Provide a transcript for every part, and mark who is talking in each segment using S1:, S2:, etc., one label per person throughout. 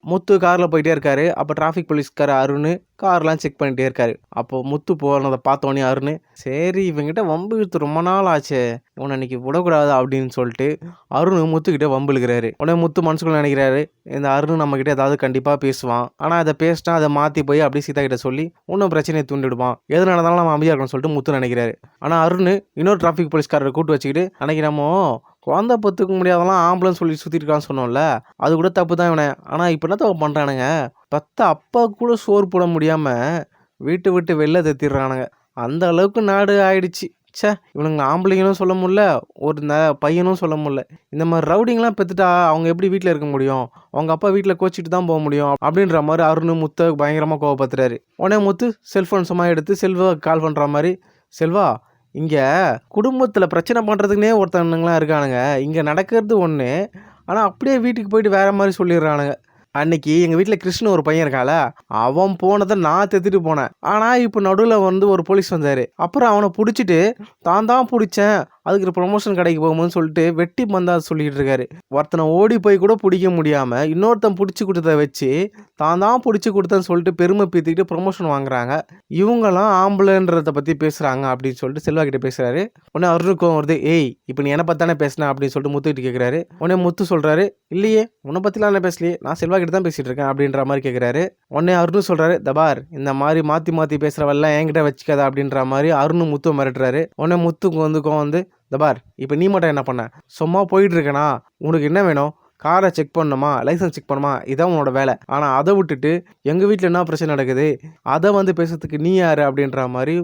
S1: முத்து காரில் போயிட்டே இருக்காரு. அப்போ டிராஃபிக் போலீஸ்கார அருண் கார்லாம் செக் பண்ணிட்டே இருக்காரு. அப்போ முத்து போனதை பார்த்தோன்னே அருண், சரி இவங்கிட்ட வம்பு இழுத்து ரொம்ப நாள் ஆச்சே, இவனை இன்னைக்கு விடக்கூடாது அப்படின்னு சொல்லிட்டு அருண் முத்துக்கிட்ட வம்பு இழுக்கிறாரு. உடனே முத்து மனசுக்குள்ள நினைக்கிறாரு, இந்த அருண் நம்மக்கிட்ட ஏதாவது கண்டிப்பாக பேசுவான். ஆனால் அதை பேசினா அதை மாற்றி போய் அப்படியே சீதா கிட்ட சொல்லி இன்னும் பிரச்சனையை தூண்டிடுவான். எது நடந்தாலும் நம்ம அமைதியாக இருக்கணும்னு சொல்லிட்டு முத்து நினைக்கிறாரு. ஆனால் அருண் இன்னொரு டிராஃபிக் போலீஸ்காரரை கூட்டு வச்சுக்கிட்டு, அன்னைக்கு நம்ம குழந்தை பத்துக்க முடியாதெல்லாம் ஆம்புலன்ஸ் சொல்லி சுற்றிட்டு இருக்கான்னு சொன்னோம்ல, அது கூட தப்பு தான் இவனை. ஆனால் இப்போ என்ன தப்பு பண்ணுறானுங்க, பத்த அப்பா கூட சோறு போட முடியாமல் வீட்டை விட்டு வெளில தத்திடுறானுங்க. அந்த அளவுக்கு நாடு ஆயிடுச்சு. ச்சே, இவனுங்க ஆம்பளைங்களும் சொல்ல முடியல, ஒரு பையனும் சொல்ல முடியல. இந்த மாதிரி ரவுடிங்கெலாம் பெற்றுட்டா அவங்க எப்படி வீட்டில் இருக்க முடியும்? அவங்க அப்பா வீட்டில் கோச்சிட்டு தான் போக முடியும் அப்படின்ற மாதிரி அருண் முத்தை பயங்கரமாக கோவப்படுத்துறாரு. உடனே முத்து செல்ஃபோன் சும்மா எடுத்து செல்வா கால் பண்ணுற மாதிரி, செல்வா இங்கே குடும்பத்தில் பிரச்சனை பண்ணுறதுக்குனே ஒருத்தனுங்களாம் இருக்கானுங்க. இங்கே நடக்கிறது ஒன்று, ஆனால் அப்படியே வீட்டுக்கு போயிட்டு வேறு மாதிரி சொல்லிடுறானுங்க. அன்னைக்கு எங்கள் வீட்டில் கிருஷ்ணன் ஒரு பையன் இருக்கால, அவன் போனதை நான் தெத்துட்டு போனேன். ஆனால் இப்போ நடுவில் ஒரு போலீஸ் வந்தார். அப்புறம் அவனை பிடிச்சிட்டு தான் பிடிச்சேன், அதுக்கு ப்ரொமோஷன் கடைக்கு போகும்போதுன்னு சொல்லிட்டு வெட்டி பந்தா சொல்லிட்டு இருக்காரு. ஒருத்தனை ஓடி போய் கூட பிடிக்க முடியாமல் இன்னொருத்தன் பிடிச்சி கொடுத்ததை வச்சு தான் பிடிச்சி கொடுத்தேன்னு சொல்லிட்டு பெருமை பீத்திக்கிட்டு ப்ரொமோஷன் வாங்குறாங்க. இவங்கெல்லாம் ஆம்பளைன்றதை பற்றி பேசுகிறாங்க அப்படின்னு சொல்லிட்டு செல்வா கிட்ட பேசுகிறாரு. உடனே அருணுக்கும் வருது, ஏய் இப்போ நீ என்னை பற்றி தானே பேசினேன் அப்படின்னு சொல்லிட்டு முத்துக்கிட்டு கேட்குறாரு. உடனே முத்து சொல்கிறாரு, இல்லையே உன்னை பற்றிலாம் என்ன பேசலையே, நான் செல்வா கிட்ட தான் பேசிகிட்டு இருக்கேன் அப்படின்ற மாதிரி கேட்குறாரு. உடனே அருண் சொல்கிறாரு, தபார் இந்த மாதிரி மாற்றி பேசுகிறவெல்லாம் என்கிட்ட வச்சுக்காத அப்படின்ற மாதிரி அருண் முத்து மிரட்டுறாரு. உடனே முத்துக்கு வந்து தபார் இப்போ நீ மட்டும் என்ன பண்ண, சும்மா போயிட்டு இருக்கனா, உனக்கு என்ன வேணும், காரை செக் பண்ணணுமா, லைசன்ஸ் செக் பண்ணுமா, இதான் உன்னோட வேலை. ஆனால் அதை விட்டுட்டு எங்கள் வீட்டில் என்ன பிரச்சனை நடக்குது அதை பேசுறதுக்கு நீ யார் அப்படின்ற மாதிரி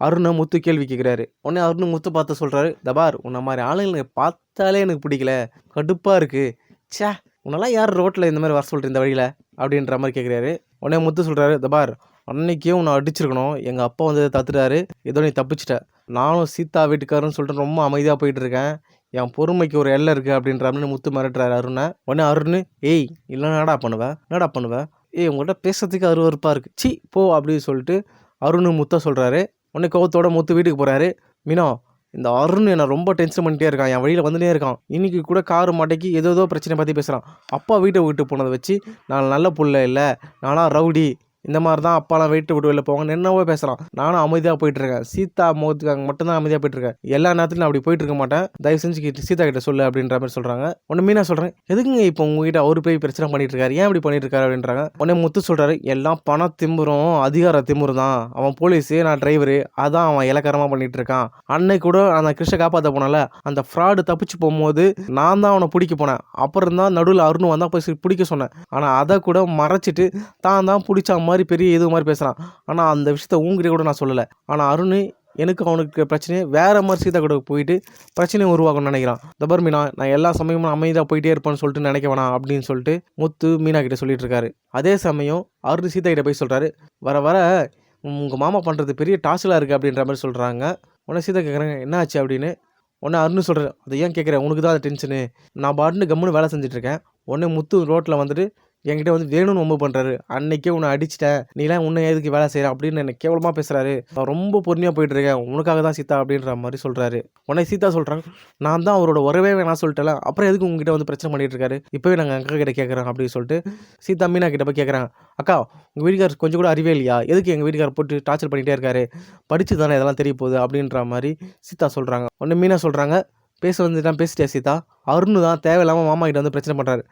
S1: அருணை முத்து கேள்வி கேட்குறாரு. உடனே அருண் முத்து பார்த்து சொல்கிறாரு, தபார் உன்ன மாதிரி ஆளுங்களை பார்த்தாலே எனக்கு பிடிக்கல, கடுப்பாக இருக்குது. சே, உன்னெல்லாம் யார் ரோட்டில் இந்த மாதிரி வர சொல்கிறேன் இந்த வழியில் அப்படின்ற மாதிரி கேட்குறாரு. உடனே முத்து சொல்கிறாரு, தபார் அன்னைக்கே உன்னை அடிச்சிருக்கணும், எங்கள் அப்பா வந்து தத்துட்டாரு, ஏதோ நீ தப்பிச்சிட்ட. நானும் சீதா வீட்டுக்காரன்னு சொல்லிட்டு ரொம்ப அமைதியாக போயிட்டு இருக்கேன், என் பொறுமைக்கு ஒரு எல்லை இருக்குது அப்படின்ற மாதிரி முத்து மிரட்டுறாரு அருணை. உடனே அருண், ஏய் இல்லை என்னடா பண்ணுவேன், ஏய் உங்கள்கிட்ட பேசுறதுக்கு அருவருப்பாக இருக்குது, சி போ அப்படின்னு சொல்லிட்டு அருண் முத்த சொல்கிறாரு. உடனே கோவத்தோட முத்து வீட்டுக்கு போகிறாரு. மீனா, இந்த அருண் என்னை ரொம்ப டென்ஷன் பண்ணிட்டே இருக்கான், என் வழியில் வந்துட்டே இருக்கான். இன்றைக்கி கூட காரு மாட்டைக்கு ஏதோ பிரச்சனை பற்றி பேசுகிறான். அப்பா வீட்டை விட்டு போனதை வச்சு நான் நல்ல புள்ள இல்லை, நானாக ரவுடி, இந்த மாதிரி தான் அப்பாலாம் வெயிட்டு விட்டு வெளில போவாங்க என்னவோ பேசுகிறான். நானும் அமைதியாக போயிட்டுருக்கேன், சீதா முகத்துக்காக மட்டும்தான் அமைதியாக போயிட்டுருக்கேன், எல்லா நேரத்துலையும் நான் அப்படி போயிட்டு இருக்க மாட்டேன், தயவு செஞ்சு சீதா கிட்ட சொல்லு அப்படின்ற மாதிரி சொல்கிறாங்க. உடனே மீனா சொல்கிறேன், எதுக்குங்க இப்போ உங்ககிட்ட அவர் போய் பிரச்சனை பண்ணிட்டு இருக்காரு, ஏன் இப்படி பண்ணிட்டு இருக்காரு அப்படின்றாங்க. உடனே முத்து சொல்கிறாரு, எல்லாம் பண திமுறும் அதிகார திமுறு தான், அவன் போலீஸு நான் டிரைவரு, அதான் அவன் இலக்காரமாக பண்ணிட்டு இருக்கான். அன்னைக்கு கூட அந்த கிருஷ்ண காப்பாற்ற போனால அந்த ஃப்ராடு தப்பிச்சு போகும்போது நான் தான் அவனை பிடிக்க போனேன், அப்புறம் தான் நடுவில் அருண் வந்தால் போய் பிடிக்க சொன்னேன். ஆனால் அதை கூட மறைச்சிட்டு தான் பிடிச்ச மாதிரி பெரிய இது மாதிரி பேசுகிறான். ஆனால் அந்த விஷயத்த உங்ககிட்ட கூட நான் சொல்லலை. ஆனால் அருண் எனக்கு அவனுக்கு பிரச்சனையை வேறு மாதிரி சீதா கூட போயிட்டு பிரச்சனையை உருவாக்கணும்னு நினைக்கிறான். தபர் மீனா, நான் எல்லா சமயமும் அமைதியாக போயிட்டே இருப்பேன்னு சொல்லிட்டு நினைக்க வேணாம் அப்படின்னு சொல்லிட்டு முத்து மீனா கிட்ட சொல்லிட்டு இருக்காரு. அதே சமயம் அருண் சீதா கிட்ட போய் சொல்கிறாரு, வர உங்கள் மாமா பண்ணுறது பெரிய டார்ச்சலாக இருக்குது அப்படின்ற மாதிரி சொல்கிறாங்க. உடனே சீதா கேட்குறாங்க, என்ன ஆச்சு அப்படின்னு. உடனே அருண் சொல்கிறேன், அதை ஏன் கேட்குறேன், உனக்கு தான் அது டென்ஷனு, நான் பாட்டுன்னு கம்முன்னு வேலை செஞ்சுட்ருக்கேன். உடனே முத்து ரோட்டில் வந்துட்டு என்கிட்ட வந்து வேணும்னு ரொம்ப பண்ணுறாரு, அன்னைக்கே உன்னை அடிச்சிட்டேன், நீலாம் உன்னை எதுக்கு வேலை செய்கிற அப்படின்னு என்னை கேவலமாக பேசுகிறாரு, நான் ரொம்ப பொறுமையாக போயிட்டுருக்கேன், உனக்காக தான் சீதா அப்படின்ற மாதிரி சொல்கிறாரு. உடனே சீதா சொல்கிறாங்க, நான் தான் அவரோட உறவே வேணாம் சொல்லிட்டேன், அப்புறம் எதுக்கு உங்ககிட்ட வந்து பிரச்சனை பண்ணிட்டு இருக்காரு, இப்போவே நாங்கள் அக்கா கிட்ட கேட்குறோம் அப்படின்னு சொல்லிட்டு சீதா மீனா கிட்ட போய் கேட்குறாங்க, அக்கா உங்கள் வீட்டுக்கார் கொஞ்சம் கூட அறிவே இல்லையா, எதுக்கு எங்கள் வீட்டுக்கார் போட்டு டார்ச்சர் பண்ணிகிட்டே இருக்காரு, படித்து தானே இதெல்லாம் தெரிய போகுது அப்படின்ற மாதிரி சீதா சொல்கிறாங்க. உடனே மீனா சொல்கிறாங்க, பேசிட்டியா சீதா, அருண் தான் தேவையில்லாமல் மாமா கிட்ட வந்து பிரச்சனை பண்ணுறாரு,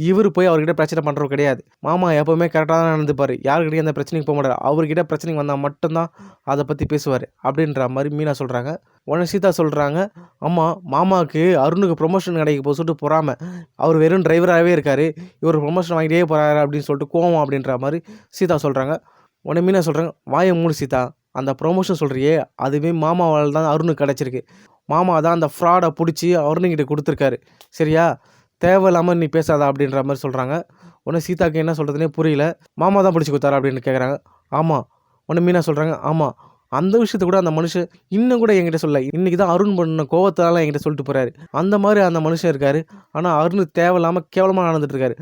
S1: இவர் போய் அவர்கிட்ட பிரச்சனை பண்ணுறது கிடையாது, மாமா எப்போவுமே கரெக்டாக தான் நடந்துப்பார், யாருக்கிட்டே அந்த பிரச்சனைக்கு போக மாட்டார், அவர்கிட்ட பிரச்சனைக்கு வந்தால் மட்டும்தான் அதை பற்றி பேசுவார் அப்படின்ற மாதிரி மீனா சொல்கிறாங்க. உடனே சீதா சொல்கிறாங்க, ஆமாம் மாமாவுக்கு அருணுக்கு ப்ரொமோஷன் கிடைக்க போக சொல்லிட்டு போகாமல் அவர் வெறும் டிரைவராகவே இருக்கார், இவர் ப்ரொமோஷன் வாங்கிட்டே போகிறாரு அப்படின்னு சொல்லிட்டு கோவம் அப்படின்ற மாதிரி சீதா சொல்கிறாங்க. உடனே மீனா சொல்கிறாங்க, வாயை மூடு சீதா, அந்த ப்ரொமோஷன் சொல்கிறியே அதுவே மாமாவால் தான் அருணுக்கு கிடச்சிருக்கு, மாமா தான் அந்த ஃப்ராடை பிடிச்சி அருணுங்கிட்ட கொடுத்துருக்காரு, சரியா, தேவையில்லாமல் நீ பேசாதா அப்படின்ற மாதிரி சொல்கிறாங்க. உடனே சீதாக்கு என்ன சொல்கிறதுனே புரியல. மாமா தான் பிடிச்சி கொடுத்தாரா அப்படின்னு கேட்குறாங்க. ஆமாம். உடனே மீனா சொல்கிறாங்க, ஆமாம் அந்த விஷயத்த கூட அந்த மனுஷன் இன்னும் கூட என்கிட்ட சொல்ல, இன்றைக்கி தான் அருண் பண்ண கோவத்தால் என்கிட்ட சொல்லிட்டு போகிறாரு, அந்த மாதிரி அந்த மனுஷன் இருக்கார். ஆனால் அருண் தேவையில்லாமல் கேவலமாக நடந்துட்டுருக்காரு,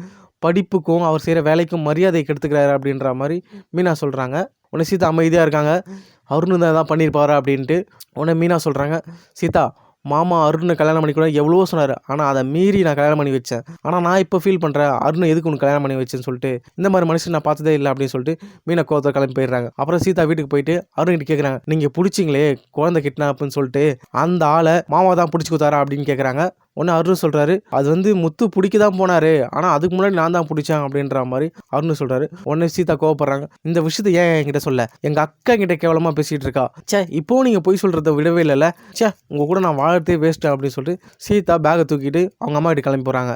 S1: படிப்புக்கும் அவர் செய்கிற வேலைக்கும் மரியாதை கெடுத்துக்கிறாரு அப்படின்ற மாதிரி மீனா சொல்கிறாங்க. உடனே சீதா அமைதியாக இருக்காங்க, அருண் தான் எதாவது பண்ணியிருப்பாரா அப்படின்ட்டு. உடனே மீனா சொல்கிறாங்க, சீதா மாமா அருணை கல்யாணம் பண்ணிக்கூடாது எவ்வளவோ சொன்னாரு. ஆனா அத மீறி நான் கல்யாணம் பண்ணி வச்சேன். ஆனா நான் இப்ப ஃபீல் பண்றேன், அருண எதுக்கு உனக்கு கல்யாணம் பண்ணி வச்சேன்னு சொல்லிட்டு. இந்த மாரி மனுஷன் நான் பார்த்ததே இல்ல அப்படின்னு சொல்லிட்டு மீனா கோவத்துல கிளம்பி போயிடுறாங்க. அப்புறம் சீதா வீட்டுக்கு போயிட்டு அருண்கிட்ட கேட்குறாங்க, நீங்க புடிச்சீங்களே குழந்தை கிட்னாப்ன்னு சொல்லிட்டு, அந்த ஆள மாமா தான் புடிச்சு குடுத்தாரா அப்படின்னு கேட்குறாங்க. உடனே அருண் சொல்றாரு, அது வந்து முத்து புடிக்க தான் போனாரு. ஆனா அதுக்கு முன்னாடி நான் தான் புடிச்சேன் அப்படின்ற மாரி அருண் சொல்றாரு. உடனே சீதா கோவப்படுறாங்க. இந்த விஷயத்த ஏன் என்கிட்ட சொல்ல? எங்க அக்கா கிட்ட கேவலமா பேசிட்டு இருக்கா. ச்சே இப்பவும் நீங்க பொய் சொல்றத விடவே இல்லல. ச்சே உங்க கூட நான் வாழறதே வேஸ்ட் அப்படின்னு சொல்லிட்டு சீதா பேக்க தூக்கிட்டு அவங்க அம்மா வீட்டுக்கு கிளம்பி போறாங்க.